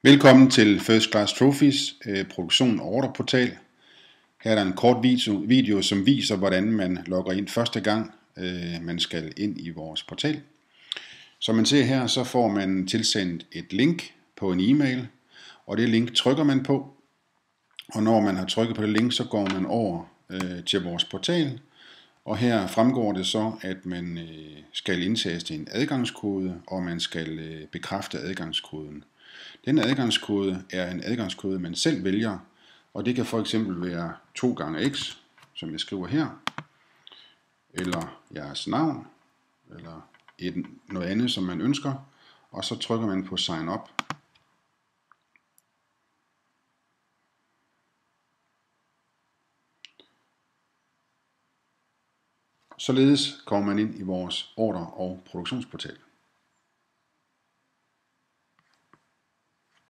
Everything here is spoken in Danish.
Velkommen til First Class Trophies produktion og orderportal. Her er der en kort video, som viser, hvordan man logger ind første gang, man skal ind i vores portal. Som man ser her, så får man tilsendt et link på en e-mail, og det link trykker man på. Og når man har trykket på det link, så går man over til vores portal. Og her fremgår det så, at man skal indtaste en adgangskode, og man skal bekræfte adgangskoden. Denne adgangskode er en adgangskode, man selv vælger, og det kan for eksempel være 2x, som jeg skriver her, eller jeres navn, eller noget andet, som man ønsker, og så trykker man på Sign Up. Således kommer man ind i vores order- og produktionsportal.